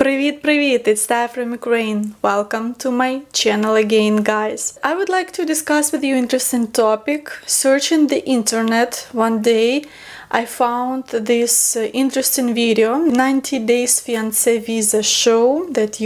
Привет, it's Taya from Ukraine. Welcome to my channel again, guys. I would like to discuss with you interesting topic. Searching the internet one day, I found this interesting video, 90 days Fiancé visa show that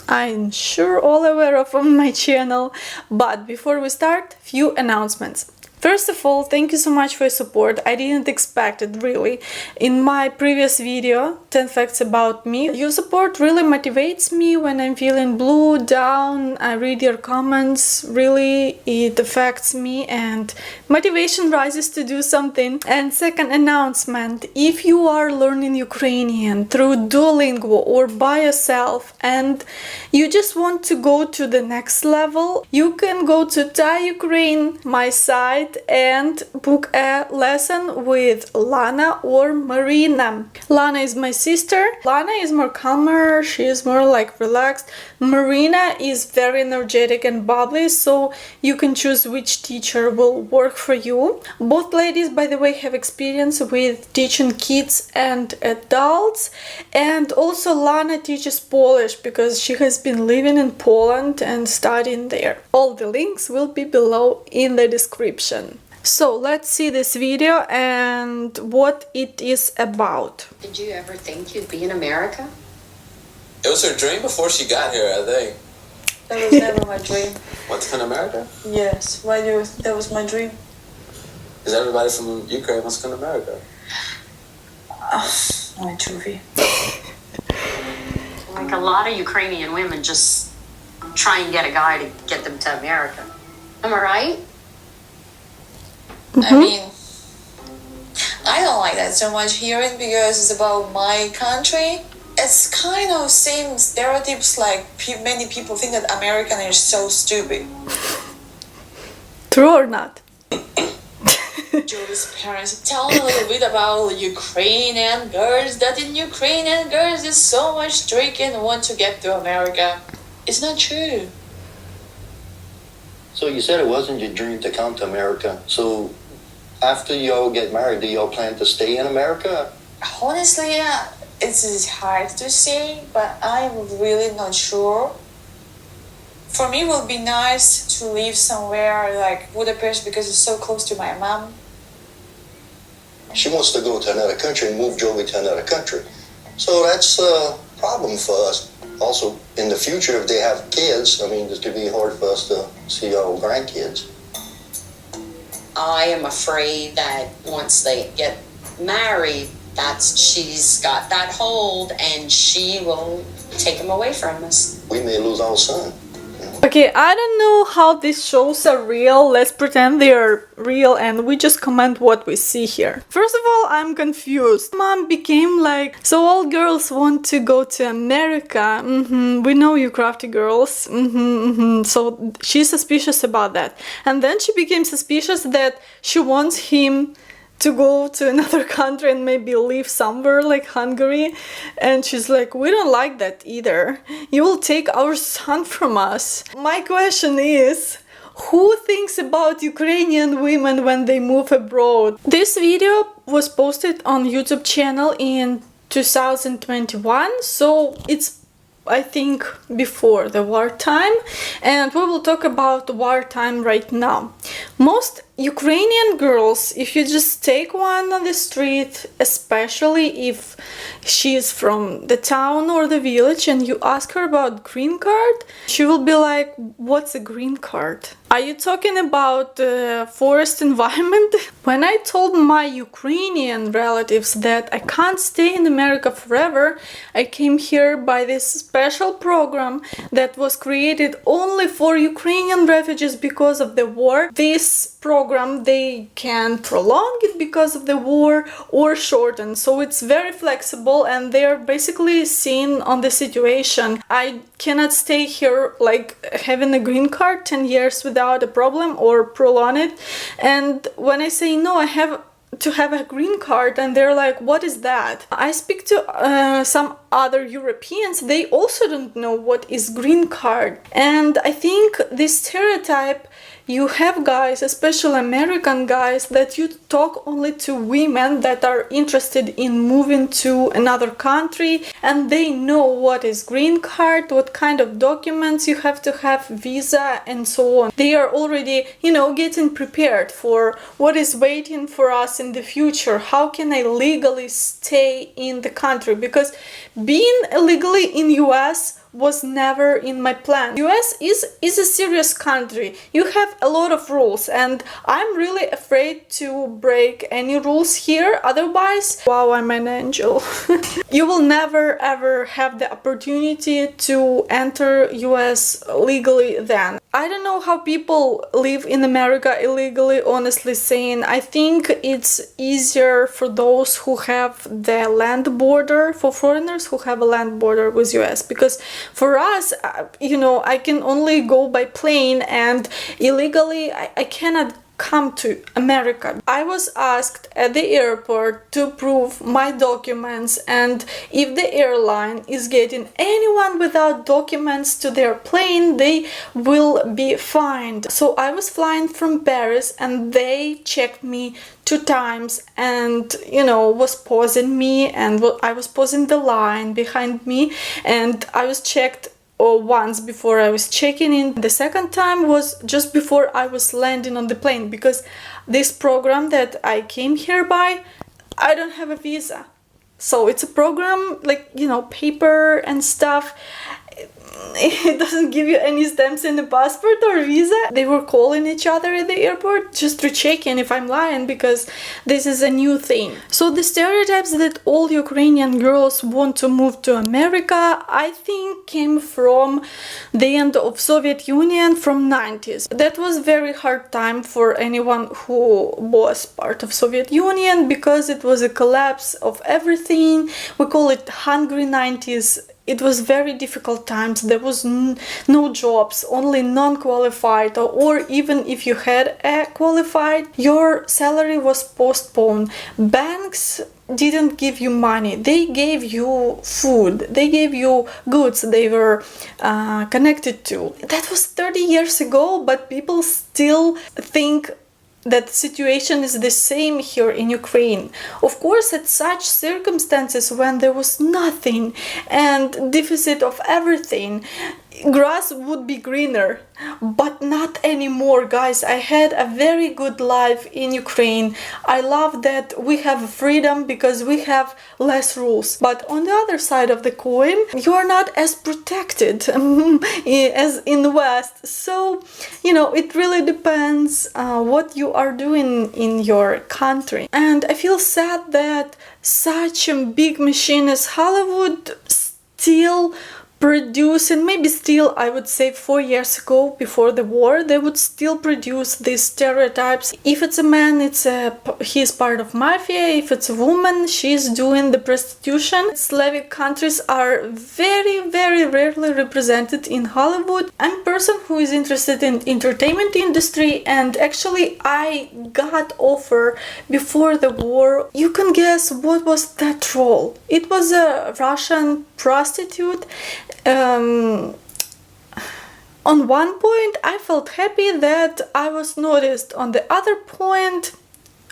I'm sure all aware of on my channel. But before we start, few announcements. First of all, thank you so much for your support. I didn't expect it, really. In my previous video, 10 facts about me, your support really motivates me when I'm feeling blue, down. I read your comments, really it affects me and motivation rises to do something. And second announcement, if you are learning Ukrainian through Duolingo or by yourself and you just want to go to the next level, you can go to tayaukraine, my site, and book a lesson with Lana or Marina. Lana is my sister. Lana is more calmer, she is more like relaxed. Marina is very energetic and bubbly, so you can choose which teacher will work for you. Both ladies, by the way, have experience with teaching kids and adults, and also Lana teaches Polish because she has been living in Poland and studying there. All the links will be below in the description. So let's see this video and what it is about. Did you ever think you'd be in America? It was her dream before she got here, I think. That was never my dream. Want to come to America? Yes, why do you, that was my dream? Because everybody from Ukraine wants to come to America. My Juvie. Like a lot of Ukrainian women just try and get a guy to get them to America. Am I right? I mean, I don't like that so much hearing because it's about my country. It's kind of same stereotypes like many people think that American is so stupid. True or not? Julie's parents tell me a little bit about Ukrainian girls, that in Ukrainian girls is so much trick and want to get to America. It's not true. So you said it wasn't your dream to come to America. So after you all get married, do you all plan to stay in America? Honestly, yeah, it's hard to say, but I'm really not sure. For me, it would be nice to live somewhere like Budapest because it's so close to my mom. She wants to go to another country and move Joey to another country. So that's a problem for us. Also, in the future, if they have kids, I mean, it's going to be hard for us to see our grandkids. I am afraid that once they get married, she's got that hold and she will take him away from us. We may lose our son. Okay, I don't know how these shows are real. Let's pretend they are real and we just comment what we see here. First of all, I'm confused. Mom became like, so all girls want to go to America. We know you crafty girls. So she's suspicious about that. And then she became suspicious that she wants him to go to another country and maybe live somewhere like Hungary, and she's like, we don't like that either. You will take our son from us. My question is, who thinks about Ukrainian women when they move abroad? This video was posted on YouTube channel in 2021, so it's I think before the wartime, and we will talk about wartime right now. Most Ukrainian girls, if you just take one on the street, especially if she's from the town or the village, and you ask her about green card, she will be like, what's a green card? Are you talking about forest environment? When I told my Ukrainian relatives that I can't stay in America forever, I came here by this special program that was created only for Ukrainian refugees because of the war. This program, they can prolong it because of the war or shorten, so it's very flexible and they're basically seeing on the situation. I cannot stay here like having a green card 10 years without a problem or prolong it. And when I say no, I have to have a green card, and they're like, what is that? I speak to some other Europeans, they also don't know what is green card. And I think this stereotype you have, guys, especially American guys, that you talk only to women that are interested in moving to another country, and they know what is green card, what kind of documents you have to have, visa, and so on. They are already, getting prepared for what is waiting for us in the future. How can I legally stay in the country? Because being illegally in US was never in my plan. US is a serious country. You have a lot of rules, and I'm really afraid to break any rules here. Otherwise, wow, I'm an angel. You will never ever have the opportunity to enter US legally then. I don't know how people live in America illegally, honestly saying. I think it's easier for those who have the land border, for foreigners who have a land border with US, because for us, I can only go by plane, and illegally I cannot come to America. I was asked at the airport to prove my documents, and if the airline is getting anyone without documents to their plane, they will be fined. So I was flying from Paris, and they checked me 2 times and was pausing me, and I was pausing the line behind me, and I was checked once before I was checking in. The second time was just before I was landing on the plane, because this program that I came here by, I don't have a visa. So it's a program like, paper and stuff. It doesn't give you any stamps in the passport or visa. They were calling each other at the airport just to check in if I'm lying, because this is a new thing. So the stereotypes that all Ukrainian girls want to move to America, I think came from the end of Soviet Union, from 90s. That was very hard time for anyone who was part of Soviet Union, because it was a collapse of everything. We call it hungry 90s. It was very difficult times. There was no jobs, only non-qualified, or even if you had a qualified, your salary was postponed. Banks didn't give you money. They gave you food. They gave you goods they were connected to. That was 30 years ago, but people still think that situation is the same here in Ukraine. Of course, at such circumstances when there was nothing and deficit of everything, grass would be greener, but not anymore, guys. I had a very good life in Ukraine. I love that we have freedom because we have less rules. But on the other side of the coin, you are not as protected as in the West. So, it really depends what you are doing in your country. And I feel sad that such a big machine as Hollywood still produce, and maybe still, I would say 4 years ago, before the war, they would still produce these stereotypes. If it's a man, he's part of mafia. If it's a woman, she's doing the prostitution. Slavic countries are very, very rarely represented in Hollywood. I'm a person who is interested in entertainment industry, and actually I got offer before the war. You can guess what was that role. It was a Russian prostitute. On one point, I felt happy that I was noticed. On the other point,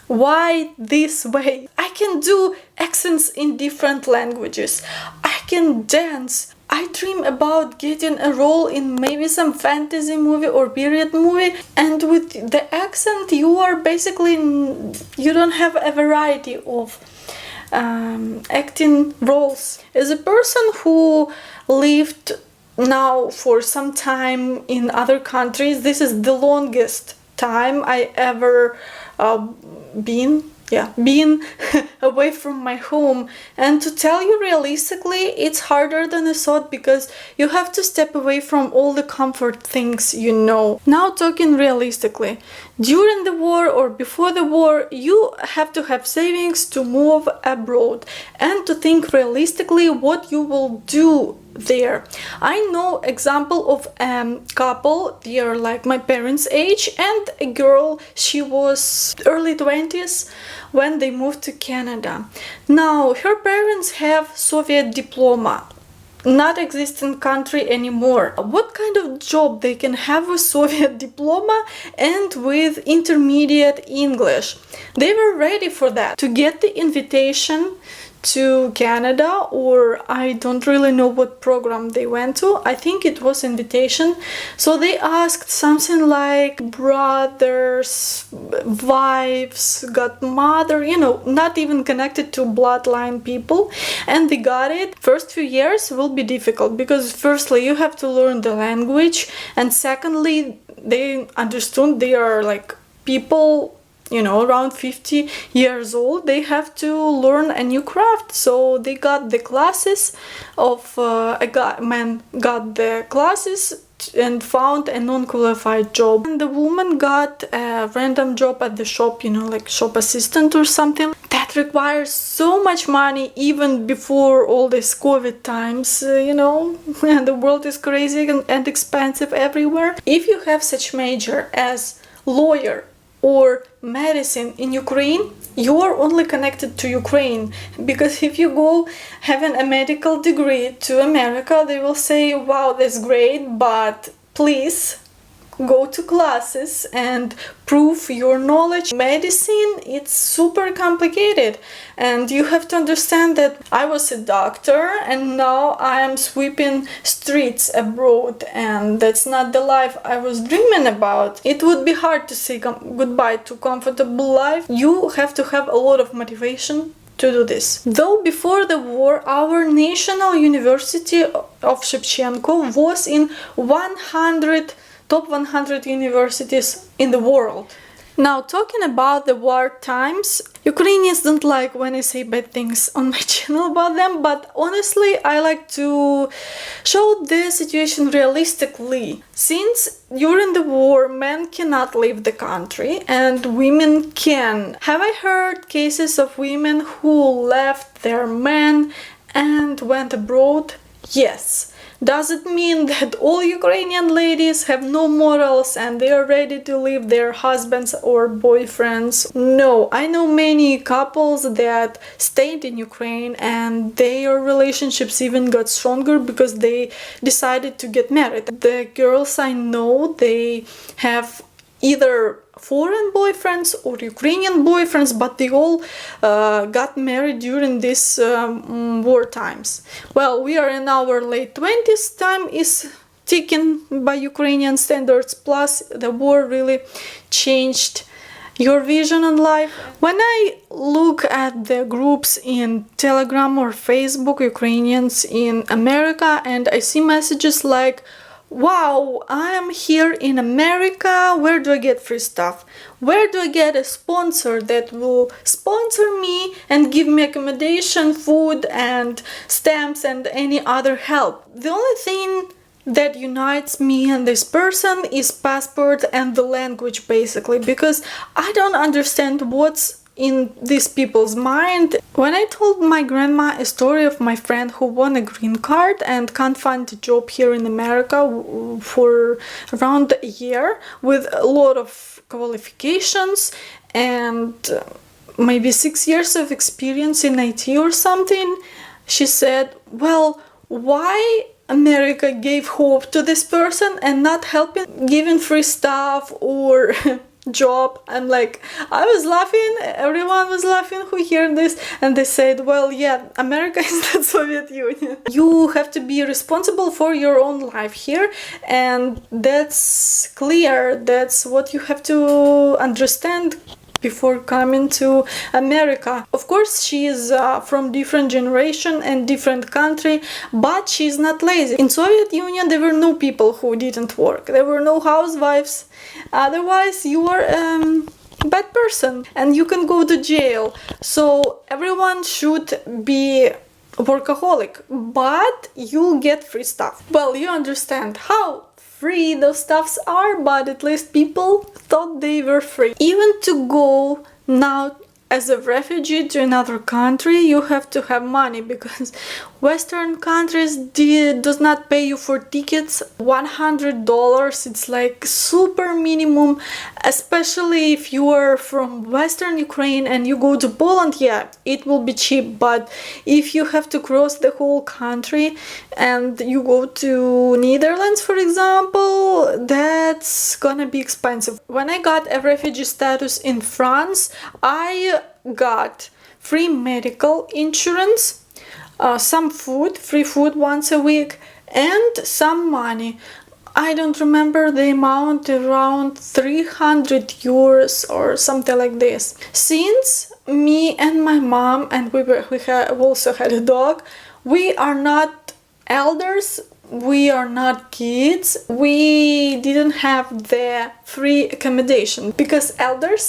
why this way? I can do accents in different languages. I can dance. I dream about getting a role in maybe some fantasy movie or period movie, and with the accent, you don't have a variety of acting roles. As a person who lived now for some time in other countries, this is the longest time I ever been away from my home. And to tell you realistically, it's harder than I thought, because you have to step away from all the comfort things Now, talking realistically, during the war or before the war, you have to have savings to move abroad, and to think realistically what you will do there. I know example of a couple, they are like my parents' age, and a girl, she was early 20s when they moved to Canada. Now, her parents have Soviet diploma, not existing country anymore. What kind of job they can have with Soviet diploma and with intermediate English? They were ready for that. To get the invitation to Canada, or I don't really know what program they went to. I think it was invitation. So they asked something like brothers, wives, godmother, not even connected to bloodline people, and they got it. First few years will be difficult because firstly you have to learn the language, and secondly they understood they are like people around 50 years old. They have to learn a new craft, so they got the classes of a man got the classes and found a non-qualified job, and the woman got a random job at the shop, like shop assistant or something. That requires so much money, even before all these COVID times, and the world is crazy and expensive everywhere. If you have such major as lawyer or medicine in Ukraine, you are only connected to Ukraine, because if you go having a medical degree to America, they will say, wow, that's great, but please go to classes and prove your knowledge. Medicine, it's super complicated, and you have to understand that I was a doctor and now I am sweeping streets abroad, and that's not the life I was dreaming about. It would be hard to say goodbye to comfortable life. You have to have a lot of motivation to do this. Though before the war, our National University of Shevchenko was in top 100 universities in the world. Now, talking about the war times, Ukrainians don't like when I say bad things on my channel about them, but honestly, I like to show the situation realistically. Since during the war, men cannot leave the country and women can. Have I heard cases of women who left their men and went abroad? Yes. Does it mean that all Ukrainian ladies have no morals and they are ready to leave their husbands or boyfriends? No, I know many couples that stayed in Ukraine and their relationships even got stronger because they decided to get married. The girls I know, they have either foreign boyfriends or Ukrainian boyfriends, but they all got married during these war times. Well, we are in our late 20s, time is ticking by Ukrainian standards, plus the war really changed your vision on life. When I look at the groups in Telegram or Facebook, Ukrainians in America, and I see messages like, wow, I am here in America, where do I get free stuff? Where do I get a sponsor that will sponsor me and give me accommodation, food and stamps and any other help? The only thing that unites me and this person is passport and the language, basically, because I don't understand what's in these people's mind. When I told my grandma a story of my friend who won a green card and can't find a job here in America for around a year with a lot of qualifications and maybe 6 years of experience in IT or something, she said, well, why America gave hope to this person and not helping, giving free stuff or job? I'm like, I was laughing, everyone was laughing who heard this, and they said, well, yeah, America is not Soviet Union. You have to be responsible for your own life here, and that's clear. That's what you have to understand before coming to America. Of course, she is from different generation and different country, but she's not lazy. In Soviet Union, there were no people who didn't work. There were no housewives. Otherwise, you are a bad person and you can go to jail. So everyone should be workaholic, but you get free stuff. Well, you understand how free those stuffs are, but at least people thought they were free. Even to go now as a refugee to another country, you have to have money, because Western countries does not pay you for tickets. $100, it's like super minimum, especially if you are from Western Ukraine and you go to Poland. Yeah, it will be cheap, but if you have to cross the whole country and you go to Netherlands, for example, that's gonna be expensive. When I got a refugee status in France, I got free medical insurance, some food, free food once a week, and some money. I don't remember the amount, around 300 euros or something like this. Since me and my mom, and we also had a dog, we are not elders, we are not kids, we didn't have the free accommodation because elders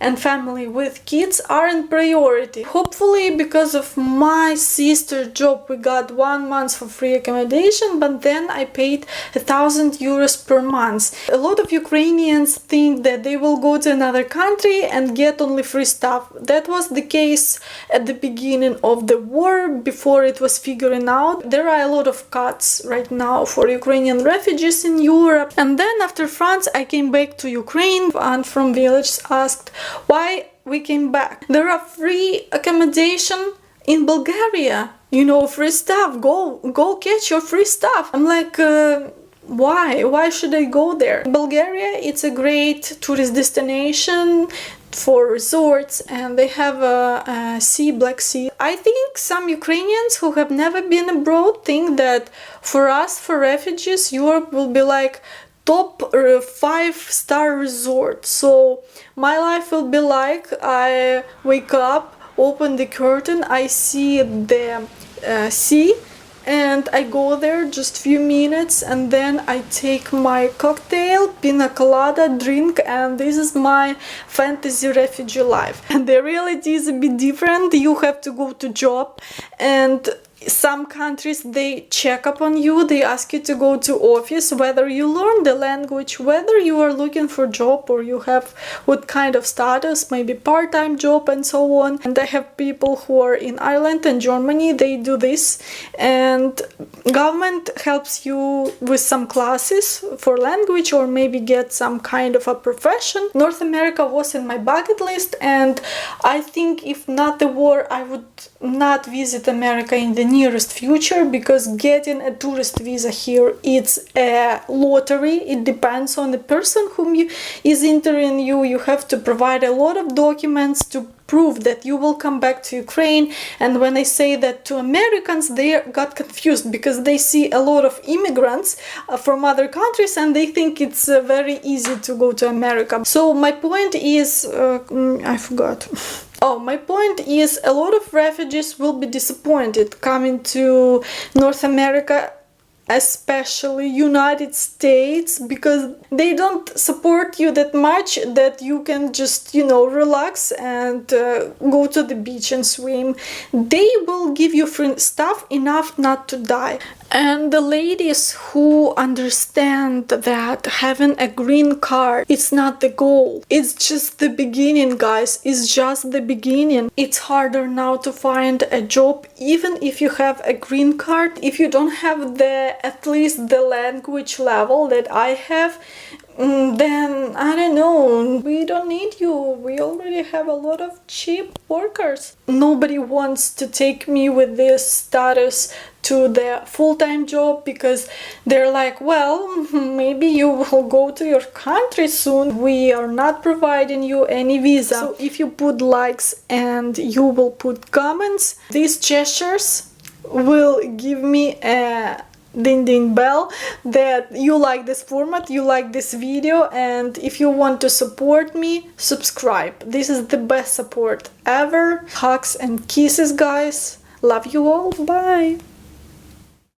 and family with kids are in priority. Hopefully, because of my sister's job, we got 1 month for free accommodation, but then I paid 1,000 euros per month. A lot of Ukrainians think that they will go to another country and get only free stuff. That was the case at the beginning of the war, before it was figuring out. There are a lot of cuts right now for Ukrainian refugees in Europe. And then after France, I came back to Ukraine, and from village asked why we came back. There are free accommodation in Bulgaria, you know, free stuff. Go catch your free stuff. I'm like, why should I go there? Bulgaria, it's a great tourist destination for resorts, and they have a sea, Black Sea. I think some Ukrainians who have never been abroad think that for us, for refugees, Europe will be like top 5-star resort. So my life will be like, I wake up, open the curtain, I see the sea, and I go there just few minutes, and then I take my cocktail, pina colada, drink, and this is my fantasy refugee life. And the reality is a bit different. You have to go to job, and some countries, they check up on you, they ask you to go to office, whether you learn the language, whether you are looking for job or you have what kind of status, maybe part-time job and so on. And I have people who are in Ireland and Germany, they do this, and government helps you with some classes for language or maybe get some kind of a profession. North America was in my bucket list, and I think if not the war, I would not visit America in the nearest future, because getting a tourist visa here, it's a lottery. It depends on the person whom is entering you. You have to provide a lot of documents to prove that you will come back to Ukraine. And when I say that to Americans, they got confused because they see a lot of immigrants from other countries and they think it's very easy to go to America. So my point is, I forgot. Oh, my point is, a lot of refugees will be disappointed coming to North America, especially United States, because they don't support you that much that you can just, relax and go to the beach and swim. They will give you free stuff enough not to die. And the ladies who understand that having a green card, it's not the goal. It's just the beginning, guys. It's just the beginning. It's harder now to find a job, even if you have a green card. If you don't have at least the language level that I have, then I don't know, we don't need you. We already have a lot of cheap workers. Nobody wants to take me with this status to the full-time job because they're like, well, maybe you will go to your country soon. We are not providing you any visa. So if you put likes and you will put comments, these gestures will give me a ding ding bell that you like this format, you like this video, and if you want to support me, subscribe. This is the best support ever. Hugs and kisses, guys. Love you all. Bye.